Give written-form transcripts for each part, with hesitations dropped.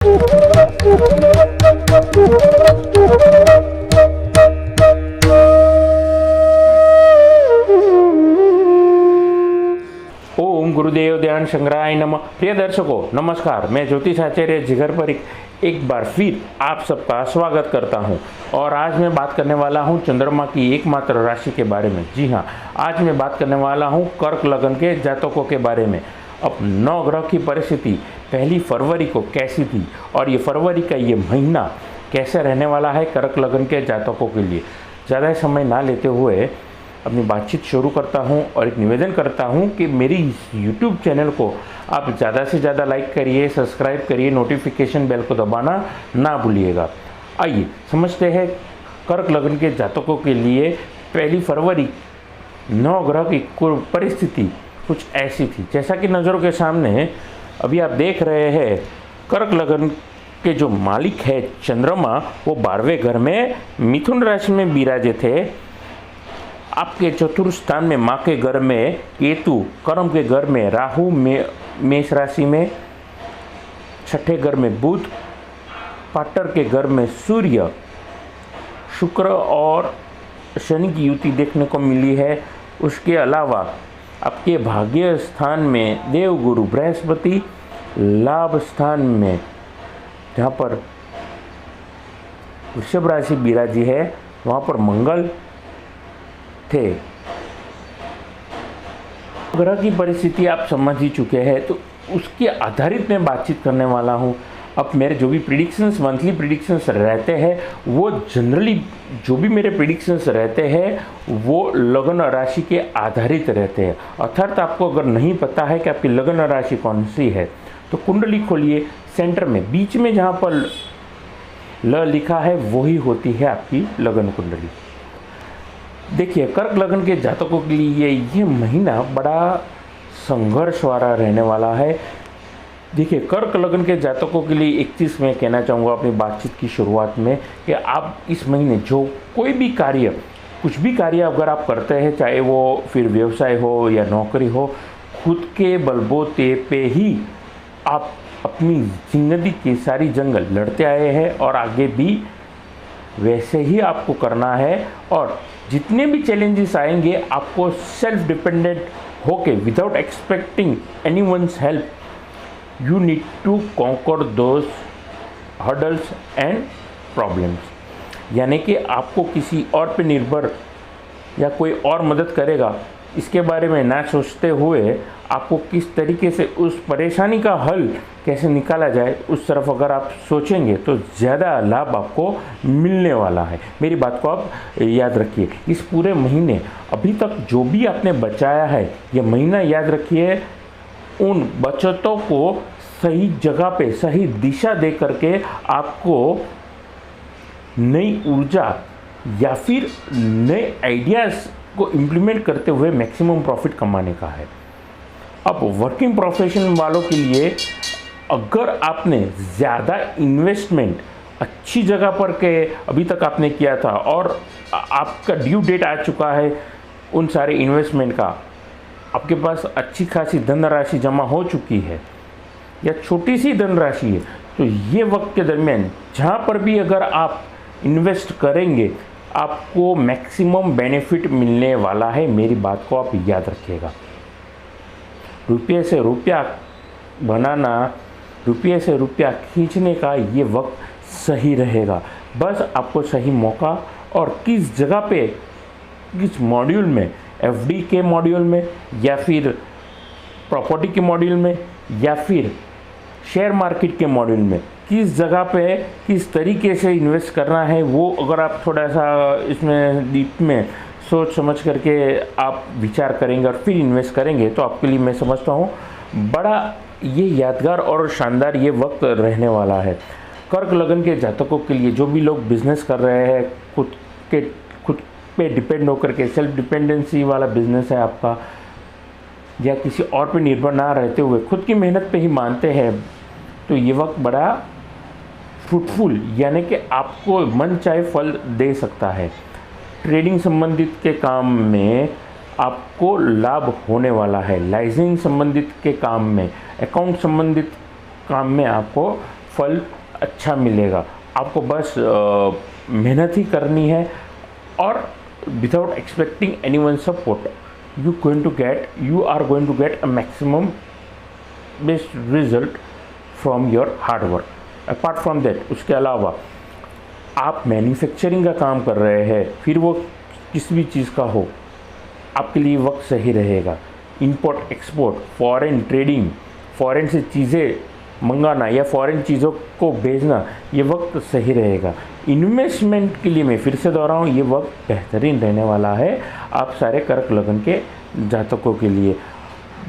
ओम गुरुदेव ध्यान संग्रहाय नमः। प्रिय दर्शकों नमस्कार, मैं ज्योतिष आचार्य जिगर पर एक बार फिर आप सबका स्वागत करता हूं। और आज मैं बात करने वाला हूं चंद्रमा की एकमात्र राशि के बारे में। जी हां, आज मैं बात करने वाला हूं कर्क लग्न के जातकों के बारे में। अब 9 ग्रह की परिस्थिति 1 फरवरी को कैसी थी और ये फरवरी का ये महीना कैसे रहने वाला है कर्क लग्न के जातकों के लिए। ज़्यादा समय ना लेते हुए अपनी बातचीत शुरू करता हूं और एक निवेदन करता हूं कि मेरी इस YouTube चैनल को आप ज़्यादा से ज़्यादा लाइक करिए, सब्सक्राइब करिए, नोटिफिकेशन बेल को दबाना ना भूलिएगा। आइए समझते हैं कर्क लग्न के जातकों के लिए 1 फरवरी 9 ग्रह की परिस्थिति कुछ ऐसी थी। जैसा कि नज़रों के सामने अभी आप देख रहे हैं, कर्क लग्न के जो मालिक है चंद्रमा, वो 12वें घर में मिथुन राशि में विराजे थे। आपके चतुर्थ स्थान में माँ के घर में केतु, कर्म के घर में राहु, मेष राशि में, छठे घर में बुध, पाटर के घर में सूर्य, शुक्र और शनि की युति देखने को मिली है। उसके अलावा आपके भाग्य स्थान में देवगुरु बृहस्पति, लाभ स्थान में जहाँ पर वृषभ राशि विराजी है वहाँ पर मंगल थे। ग्रह की परिस्थिति आप समझ ही चुके हैं, तो उसके आधारित मैं बातचीत करने वाला हूँ। अब मेरे जो भी प्रिडिक्शंस, मंथली प्रिडिक्शंस रहते हैं, वो जनरली जो भी मेरे प्रिडिक्शंस रहते हैं वो लग्न राशि के आधारित रहते हैं। अर्थात आपको अगर नहीं पता है कि आपकी लग्न राशि कौन सी है तो कुंडली खोलिए, सेंटर में बीच में जहाँ पर ल लिखा है वही होती है आपकी लग्न कुंडली। देखिए, कर्क लग्न के जातकों के लिए ये महीना बड़ा संघर्ष वाला रहने वाला है। देखिए, कर्क लग्न के जातकों के लिए एक चीज़ मैं कहना चाहूँगा अपनी बातचीत की शुरुआत में कि आप इस महीने जो कोई भी कार्य, कुछ भी कार्य अगर आप करते हैं, चाहे वो फिर व्यवसाय हो या नौकरी हो, खुद के बलबूते पे ही आप अपनी जिंदगी की सारी जंग लड़ते आए हैं और आगे भी वैसे ही आपको करना है। और जितने भी चैलेंजेस आएंगे आपको सेल्फ डिपेंडेंट होके, without expecting anyone's help, you need to conquer those hurdles and problems. यानी कि आपको किसी और पे निर्भर या कोई और मदद करेगा इसके बारे में ना सोचते हुए आपको किस तरीके से उस परेशानी का हल कैसे निकाला जाए उस तरफ अगर आप सोचेंगे तो ज़्यादा लाभ आपको मिलने वाला है। मेरी बात को आप याद रखिए। इस पूरे महीने अभी तक जो भी आपने बचाया है, ये महीना याद रखिए, उन बचतों को सही जगह पे सही दिशा दे करके आपको नई ऊर्जा या फिर नए आइडियाज़ को इम्प्लीमेंट करते हुए मैक्सिमम प्रॉफिट कमाने का है। अब वर्किंग प्रोफेशन वालों के लिए अगर आपने ज़्यादा इन्वेस्टमेंट अच्छी जगह पर के अभी तक आपने किया था और आपका ड्यू डेट आ चुका है उन सारे इन्वेस्टमेंट का, आपके पास अच्छी खासी धनराशि जमा हो चुकी है या छोटी सी धनराशि है, तो ये वक्त के दरमियान जहाँ पर भी अगर आप इन्वेस्ट करेंगे आपको मैक्सिमम बेनिफिट मिलने वाला है। मेरी बात को आप याद रखिएगा। रुपये से रुपया बनाना, रुपये से रुपया खींचने का ये वक्त सही रहेगा। बस आपको सही मौका और किस जगह पे, किस मॉड्यूल में, एफडी के मॉड्यूल में या फिर प्रॉपर्टी के मॉड्यूल में या फिर शेयर मार्केट के मॉड्यूल में, किस जगह पे किस तरीके से इन्वेस्ट करना है, वो अगर आप थोड़ा सा इसमें डीप में सोच समझ करके आप विचार करेंगे और फिर इन्वेस्ट करेंगे तो आपके लिए मैं समझता हूँ बड़ा ये यादगार और शानदार ये वक्त रहने वाला है। कर्क लग्न के जातकों के लिए जो भी लोग बिजनेस कर रहे हैं, खुद पे डिपेंड होकर के, सेल्फ डिपेंडेंसी वाला बिजनेस है आपका, या किसी और पे निर्भर ना रहते हुए खुद की मेहनत पे ही मानते हैं, तो ये वक्त बड़ा फ्रूटफुल यानी कि आपको मन चाहे फल दे सकता है। ट्रेडिंग संबंधित के काम में आपको लाभ होने वाला है। लाइसेंस संबंधित के काम में, अकाउंट संबंधित काम में आपको फल अच्छा मिलेगा। आपको बस मेहनत ही करनी है और without expecting anyone support you are going to get a maximum best result from your hard work. Apart from that, उसके अलावा आप मैन्युफैक्चरिंग का काम कर रहे हैं, फिर वो किसी भी चीज़ का हो, आपके लिए वक्त सही रहेगा। Import export, foreign trading, foreign से चीज़ें मंगाना या फॉरेन चीज़ों को भेजना, ये वक्त सही रहेगा। इन्वेस्टमेंट के लिए मैं फिर से दोहराऊँ, ये वक्त बेहतरीन रहने वाला है आप सारे कर्क लगन के जातकों के लिए।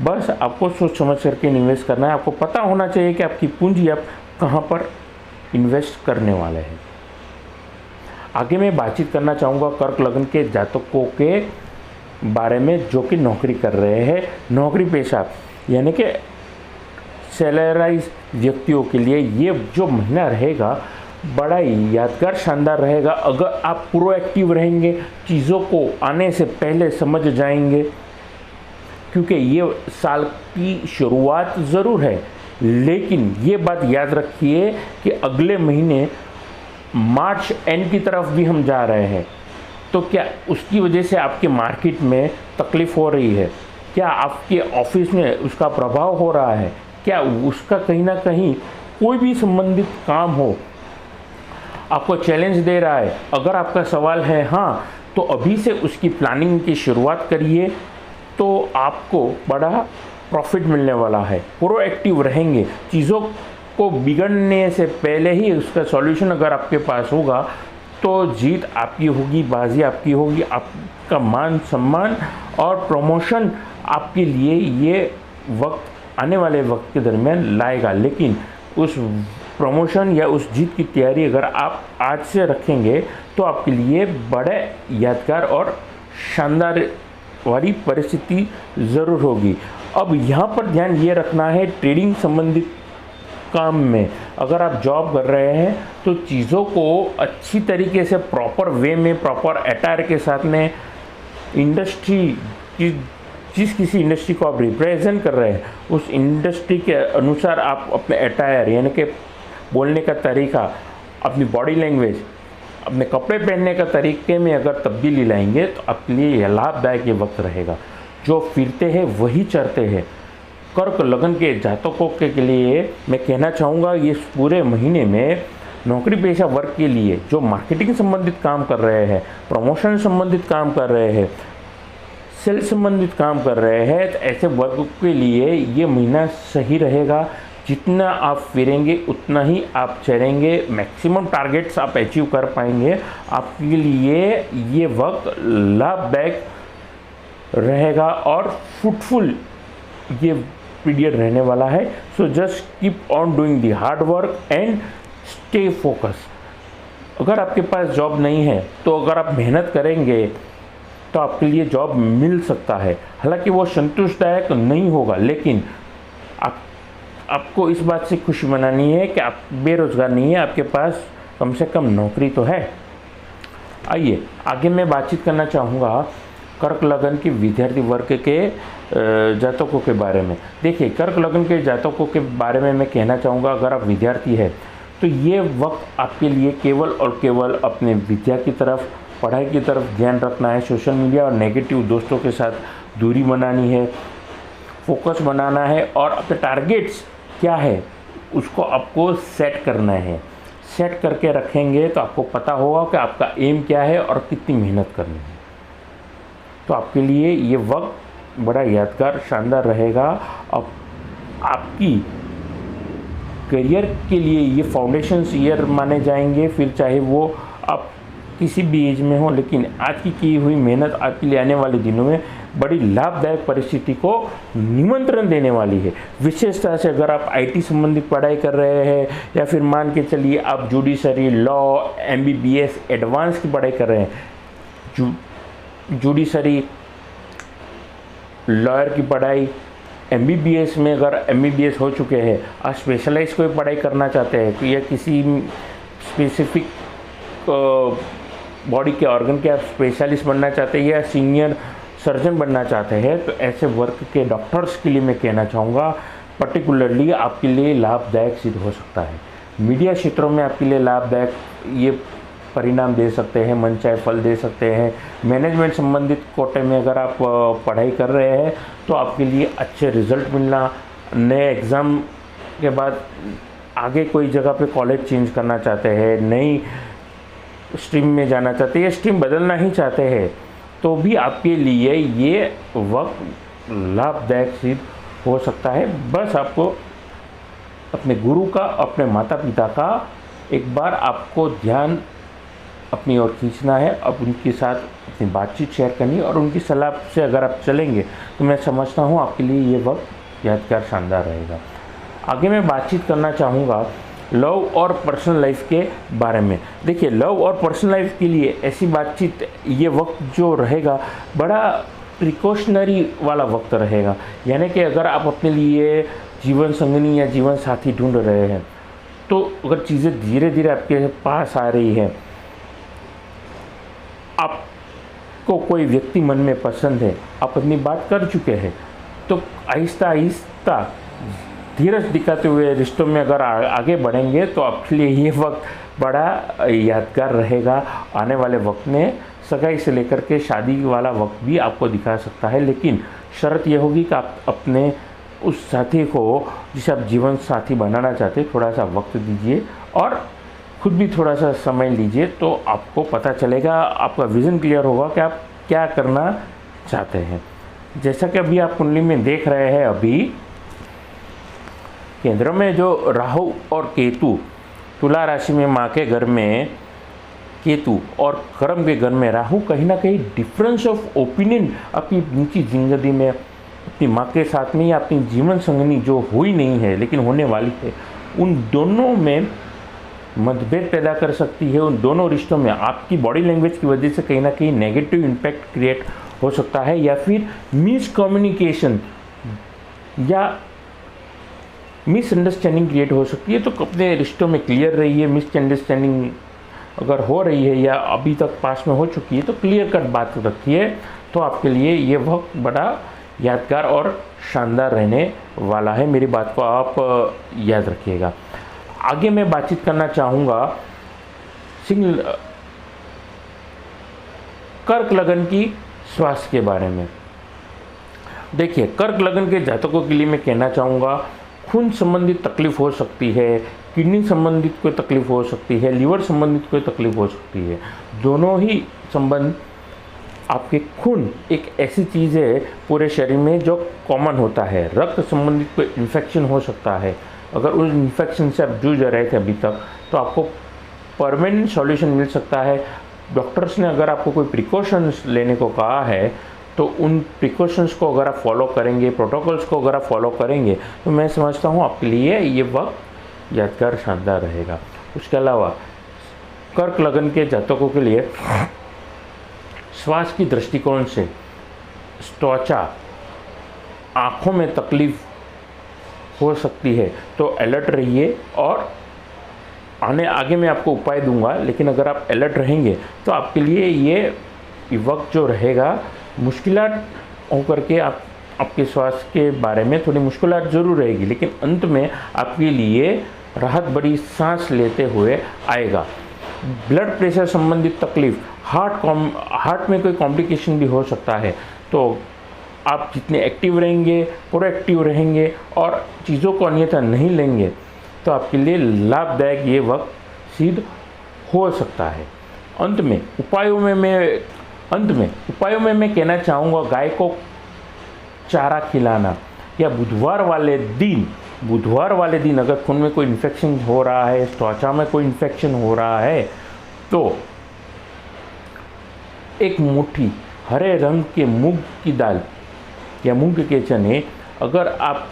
बस आपको सोच समझ करके इन्वेस्ट करना है। आपको पता होना चाहिए कि आपकी पूंजी आप कहाँ पर इन्वेस्ट करने वाले हैं। आगे मैं बातचीत करना चाहूँगा कर्क लगन के जातकों के बारे में जो कि नौकरी कर रहे हैं, नौकरी पेशा यानी कि सैलराइज व्यक्तियों के लिए ये जो महीना रहेगा बड़ा ही यादगार शानदार रहेगा। अगर आप प्रोएक्टिव रहेंगे, चीज़ों को आने से पहले समझ जाएंगे, क्योंकि ये साल की शुरुआत ज़रूर है, लेकिन ये बात याद रखिए कि अगले महीने मार्च एंड की तरफ भी हम जा रहे हैं। तो क्या उसकी वजह से आपके मार्केट में तकलीफ़ हो रही है? क्या आपके ऑफिस में उसका प्रभाव हो रहा है? क्या उसका कहीं ना कहीं कोई भी संबंधित काम हो आपको चैलेंज दे रहा है? अगर आपका सवाल है हाँ, तो अभी से उसकी प्लानिंग की शुरुआत करिए, तो आपको बड़ा प्रॉफिट मिलने वाला है। प्रोएक्टिव रहेंगे, चीज़ों को बिगड़ने से पहले ही उसका सॉल्यूशन अगर आपके पास होगा तो जीत आपकी होगी, बाजी आपकी होगी। आपका मान सम्मान और प्रमोशन आपके लिए ये वक्त आने वाले वक्त के दरमियान लाएगा। लेकिन उस प्रमोशन या उस जीत की तैयारी अगर आप आज से रखेंगे तो आपके लिए बड़े यादगार और शानदार वाली परिस्थिति ज़रूर होगी। अब यहाँ पर ध्यान ये रखना है, ट्रेडिंग संबंधित काम में अगर आप जॉब कर रहे हैं तो चीज़ों को अच्छी तरीके से प्रॉपर वे में, प्रॉपर अटायर के साथ में, इंडस्ट्री की जिस किसी इंडस्ट्री को आप रिप्रेजेंट कर रहे हैं उस इंडस्ट्री के अनुसार आप अपने अटायर यानी कि बोलने का तरीका, अपनी बॉडी लैंग्वेज, अपने कपड़े पहनने का तरीके में अगर तब्दीली लाएंगे तो आपके लिए लाभदायक ये वक्त रहेगा। जो फिरते हैं वही चरते हैं। कर्क लगन के जातकों के लिए मैं कहना चाहूँगा, ये पूरे महीने में नौकरी पेशा वर्ग के लिए जो मार्केटिंग संबंधित काम कर रहे हैं, प्रमोशन संबंधित काम कर रहे हैं, सेल संबंधित काम कर रहे हैं, तो ऐसे वर्ग के लिए ये महीना सही रहेगा। जितना आप फिरेंगे उतना ही आप चढ़ेंगे, मैक्सिमम टारगेट्स आप अचीव कर पाएंगे। आपके लिए ये वक्त लाभदायक रहेगा और फ्रूटफुल ये पीरियड रहने वाला है। So just keep on doing the hard work and stay focus. अगर आपके पास जॉब नहीं है तो अगर आप मेहनत करेंगे तो आपके लिए जॉब मिल सकता है। हालांकि वो संतुष्टदायक नहीं होगा, लेकिन आपको इस बात से खुशी मनानी है कि आप बेरोज़गार नहीं है, आपके पास कम से कम नौकरी तो है। आइए आगे मैं बातचीत करना चाहूँगा कर्क लगन के विद्यार्थी वर्ग के जातकों के बारे में। देखिए, कर्क लगन के जातकों के बारे में मैं कहना चाहूँगा, अगर आप विद्यार्थी है तो ये वक्त आपके लिए केवल और केवल अपने विद्या की तरफ, पढ़ाई की तरफ ध्यान रखना है। सोशल मीडिया और नेगेटिव दोस्तों के साथ दूरी बनानी है, फोकस बनाना है और अपने टारगेट्स क्या है उसको आपको सेट करना है। सेट करके रखेंगे तो आपको पता होगा कि आपका एम क्या है और कितनी मेहनत करनी है। तो आपके लिए ये वक्त बड़ा यादगार शानदार रहेगा। अब आपकी करियर के लिए ये फाउंडेशन ईयर माने जाएंगे, फिर चाहे वो आप किसी भी एज में हो, लेकिन आज की हुई मेहनत आपके लिए आने वाले दिनों में बड़ी लाभदायक परिस्थिति को निमंत्रण देने वाली है। विशेषता से अगर आप आईटी संबंधित पढ़ाई कर रहे हैं या फिर मान के चलिए आप जुडिशरी, लॉ, एमबीबीएस एडवांस की पढ़ाई कर रहे हैं, जुडिशरी लॉयर की पढ़ाई, एमबीबीएस में अगर एमबीबीएस हो चुके हैं, आप स्पेशलाइज कोई पढ़ाई करना चाहते हैं या किसी स्पेसिफिक बॉडी के ऑर्गन के आप स्पेशलिस्ट बनना चाहते हैं या सीनियर सर्जन बनना चाहते हैं, तो ऐसे वर्क के डॉक्टर्स के लिए मैं कहना चाहूँगा पर्टिकुलरली आपके लिए लाभदायक सिद्ध हो सकता है। मीडिया क्षेत्रों में आपके लिए लाभदायक ये परिणाम दे सकते हैं, मनचाहे फल दे सकते हैं। मैनेजमेंट संबंधित कोटे में अगर आप पढ़ाई कर रहे हैं तो आपके लिए अच्छे रिजल्ट मिलना, नए एग्ज़ाम के बाद आगे कोई जगह पे कॉलेज चेंज करना चाहते हैं, नई स्ट्रीम में जाना चाहते हैं या स्ट्रीम बदलना ही चाहते हैं, तो भी आपके लिए ये वक्त लाभदायक सिद्ध हो सकता है। बस आपको अपने गुरु का, अपने माता पिता का एक बार आपको ध्यान अपनी ओर खींचना है, अब उनके साथ अपनी बातचीत शेयर करनी है और उनकी सलाह से अगर आप चलेंगे तो मैं समझता हूँ आपके लिए ये वक्त यादगार, शानदार रहेगा। आगे मैं बातचीत करना चाहूँगा लव और पर्सनल लाइफ के बारे में। देखिए, लव और पर्सनल लाइफ के लिए ऐसी बातचीत, ये वक्त जो रहेगा बड़ा प्रिकॉशनरी वाला वक्त रहेगा। यानी कि अगर आप अपने लिए जीवन संगनी या जीवन साथी ढूंढ रहे हैं तो अगर चीज़ें धीरे धीरे आपके पास आ रही है, आपको कोई व्यक्ति मन में पसंद है, आप अपनी बात कर चुके हैं, तो आहिस्ता आहिस्ता धीरज दिखाते हुए रिश्तों में अगर आगे बढ़ेंगे तो आपके लिए ये वक्त बड़ा यादगार रहेगा। आने वाले वक्त में सगाई से लेकर के शादी वाला वक्त भी आपको दिखा सकता है, लेकिन शर्त यह होगी कि आप अपने उस साथी को, जिसे आप जीवन साथी बनाना चाहते हैं, थोड़ा सा वक्त दीजिए और खुद भी थोड़ा सा समय लीजिए, तो आपको पता चलेगा, आपका विज़न क्लियर होगा कि आप क्या करना चाहते हैं। जैसा कि अभी आप कुंडली में देख रहे हैं, अभी केंद्र में जो राहु और केतु, तुला राशि में माँ के घर में केतु और कर्म के घर में राहु, कहीं ना कहीं डिफरेंस ऑफ ओपिनियन अपनी उनकी जिंदगी में अपनी माँ के साथ में या अपनी जीवन संगनी जो हुई नहीं है लेकिन होने वाली है, उन दोनों में मतभेद पैदा कर सकती है। उन दोनों रिश्तों में आपकी बॉडी लैंग्वेज की वजह से कहीं ना कहीं नेगेटिव इम्पैक्ट क्रिएट हो सकता है, या फिर मिसकम्युनिकेशन या मिसअंडरस्टैंडिंग क्रिएट हो सकती है। तो अपने रिश्तों में क्लियर रहिए। मिसअंडरस्टैंडिंग अगर हो रही है या अभी तक पास में हो चुकी है तो क्लियर कट बात रखिए, तो आपके लिए ये वक्त बड़ा यादगार और शानदार रहने वाला है। मेरी बात को आप याद रखिएगा। आगे मैं बातचीत करना चाहूँगा कर्क लगन की स्वास्थ्य के बारे में। देखिए, कर्क लगन के जातकों के लिए मैं कहना चाहूँगा, खून संबंधित तकलीफ हो सकती है, किडनी संबंधित कोई तकलीफ हो सकती है, लीवर संबंधित कोई तकलीफ हो सकती है। दोनों ही संबंध आपके खून एक ऐसी चीज़ है पूरे शरीर में जो कॉमन होता है। रक्त संबंधित कोई इन्फेक्शन हो सकता है। अगर उस इन्फेक्शन से आप जूझ रहे थे अभी तक, तो आपको परमानेंट सॉल्यूशन मिल सकता है। डॉक्टर्स ने अगर आपको कोई प्रिकॉशंस लेने को कहा है तो उन प्रिकॉशंस को अगर आप फॉलो करेंगे, प्रोटोकॉल्स को अगर आप फॉलो करेंगे, तो मैं समझता हूँ आपके लिए ये वक्त यादगार, शानदार रहेगा। उसके अलावा कर्क लगन के जातकों के लिए श्वास की दृष्टिकोण से त्वचा, आँखों में तकलीफ हो सकती है, तो अलर्ट रहिए। और आगे मैं आपको उपाय दूंगा, लेकिन अगर आप अलर्ट रहेंगे तो आपके लिए ये वक्त जो रहेगा, मुश्किलात होकर के आपके स्वास्थ्य के बारे में थोड़ी मुश्किलात ज़रूर रहेगी, लेकिन अंत में आपके लिए राहत बड़ी सांस लेते हुए आएगा। ब्लड प्रेशर संबंधित तकलीफ, हार्ट में कोई कॉम्प्लिकेशन भी हो सकता है। तो आप जितने एक्टिव रहेंगे, प्रोएक्टिव रहेंगे और चीज़ों को अन्यथा नहीं लेंगे, तो आपके लिए लाभदायक ये वक्त सिद्ध हो सकता है। अंत में उपायों में मैं कहना चाहूँगा, गाय को चारा खिलाना, या बुधवार वाले दिन अगर खून में कोई इन्फेक्शन हो रहा है, त्वचा में कोई इन्फेक्शन हो रहा है, तो एक मुट्ठी हरे रंग के मूंग की दाल या मूंग के चने अगर आप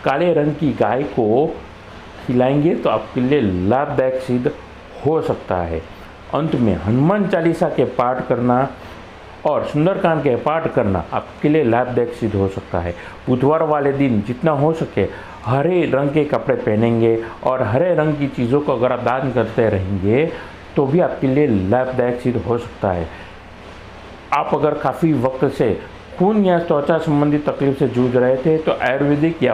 काले रंग की गाय को खिलाएंगे तो आपके लिए लाभदायक सिद्ध हो सकता है। अंत में हनुमान चालीसा के पाठ करना और सुंदरकांड के पाठ करना आपके लिए लाभदायक सिद्ध हो सकता है। बुधवार वाले दिन जितना हो सके हरे रंग के कपड़े पहनेंगे और हरे रंग की चीज़ों को अगर आप दान करते रहेंगे तो भी आपके लिए लाभदायक सिद्ध हो सकता है। आप अगर काफ़ी वक्त से खून या त्वचा संबंधी तकलीफ से जूझ रहे थे तो आयुर्वेदिक या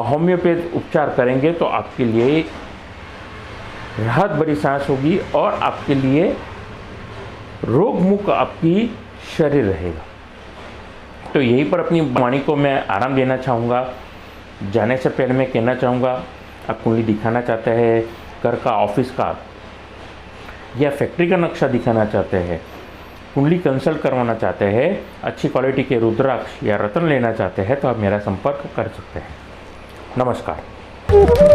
होम्योपैथ उपचार करेंगे तो आपके लिए राहत भरी सांस होगी और आपके लिए रोग मुक्त आपकी शरीर रहेगा। तो यहीं पर अपनी वाणी को मैं आराम देना चाहूँगा। जाने से पहले मैं कहना चाहूँगा, आप कुंडली दिखाना चाहते हैं, घर का, ऑफिस का या फैक्ट्री का नक्शा दिखाना चाहते हैं, कुंडली कंसल्ट करवाना चाहते हैं, अच्छी क्वालिटी के रुद्राक्ष या रत्न लेना चाहते हैं तो आप मेरा संपर्क कर सकते हैं। नमस्कार।